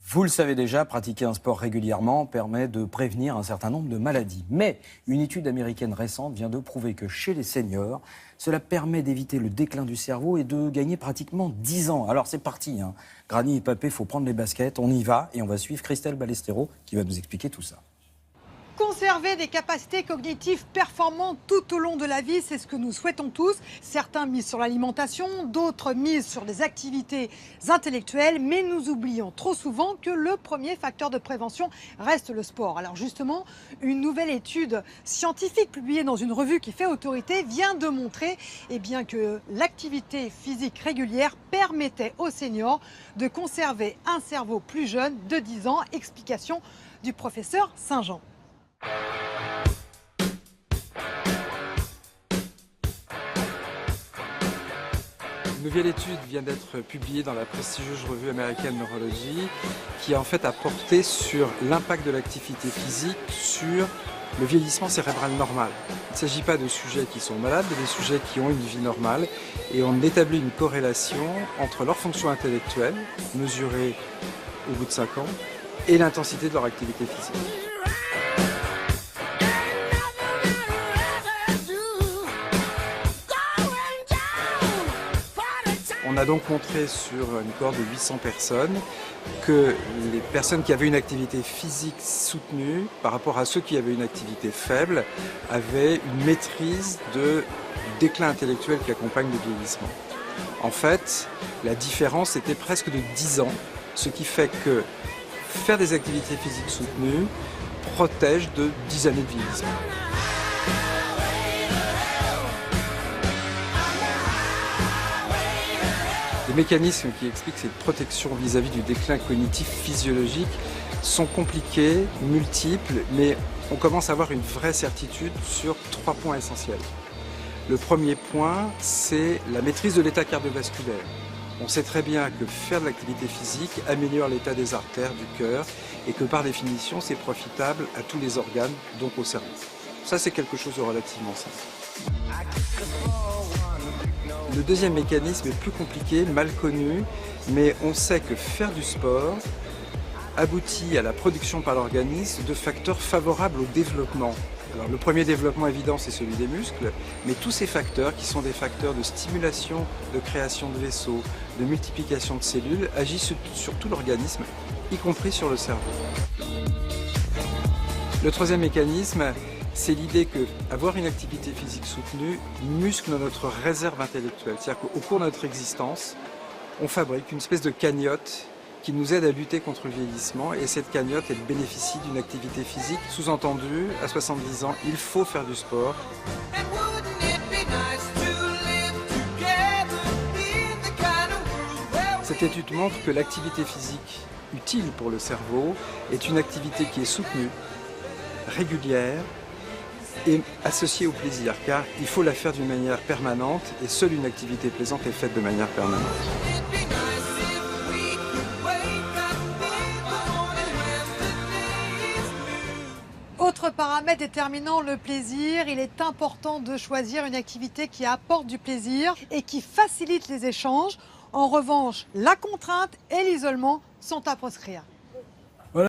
Vous le savez déjà, pratiquer un sport régulièrement permet de prévenir un certain nombre de maladies. Mais une étude américaine récente vient de prouver que chez les seniors, cela permet d'éviter le déclin du cerveau et de gagner pratiquement 10 ans. Alors c'est parti, hein. Granny et Papé, il faut prendre les baskets, on y va et on va suivre Christelle Ballesteros qui va nous expliquer tout ça. Conserver des capacités cognitives performantes tout au long de la vie, c'est ce que nous souhaitons tous. Certains misent sur l'alimentation, d'autres misent sur des activités intellectuelles, mais nous oublions trop souvent que le premier facteur de prévention reste le sport. Alors justement, une nouvelle étude scientifique publiée dans une revue qui fait autorité vient de montrer que l'activité physique régulière permettait aux seniors de conserver un cerveau plus jeune de 10 ans. Explication du professeur Saint-Jean. Une nouvelle étude vient d'être publiée dans la prestigieuse revue américaine Neurology qui en fait a porté sur l'impact de l'activité physique sur le vieillissement cérébral normal. Il ne s'agit pas de sujets qui sont malades, mais des sujets qui ont une vie normale et on établit une corrélation entre leur fonction intellectuelle, mesurée au bout de 5 ans, et l'intensité de leur activité physique. On a donc montré sur une cohorte de 800 personnes que les personnes qui avaient une activité physique soutenue par rapport à ceux qui avaient une activité faible avaient une maîtrise du déclin intellectuel qui accompagne le vieillissement. En fait, la différence était presque de 10 ans, ce qui fait que faire des activités physiques soutenues protège de 10 années de vieillissement. Les mécanismes qui expliquent cette protection vis-à-vis du déclin cognitif physiologique sont compliqués, multiples, mais on commence à avoir une vraie certitude sur 3 points essentiels. Le premier point, c'est la maîtrise de l'état cardiovasculaire. On sait très bien que faire de l'activité physique améliore l'état des artères, du cœur, et que par définition, c'est profitable à tous les organes, donc au cerveau. Ça, c'est quelque chose de relativement simple. Le deuxième mécanisme est plus compliqué, mal connu, mais on sait que faire du sport aboutit à la production par l'organisme de facteurs favorables au développement. Alors, le premier développement évident, c'est celui des muscles, mais tous ces facteurs, qui sont des facteurs de stimulation, de création de vaisseaux, de multiplication de cellules, agissent sur tout l'organisme, y compris sur le cerveau. Le troisième mécanisme, c'est l'idée qu'avoir une activité physique soutenue muscle notre réserve intellectuelle. C'est-à-dire qu'au cours de notre existence, on fabrique une espèce de cagnotte qui nous aide à lutter contre le vieillissement. Et cette cagnotte, elle bénéficie d'une activité physique. Sous-entendu, à 70 ans, il faut faire du sport. Cette étude montre que l'activité physique utile pour le cerveau est une activité qui est soutenue, régulière, et associée au plaisir, car il faut la faire d'une manière permanente et seule une activité plaisante est faite de manière permanente. Autre paramètre déterminant le plaisir, il est important de choisir une activité qui apporte du plaisir et qui facilite les échanges. En revanche, la contrainte et l'isolement sont à proscrire.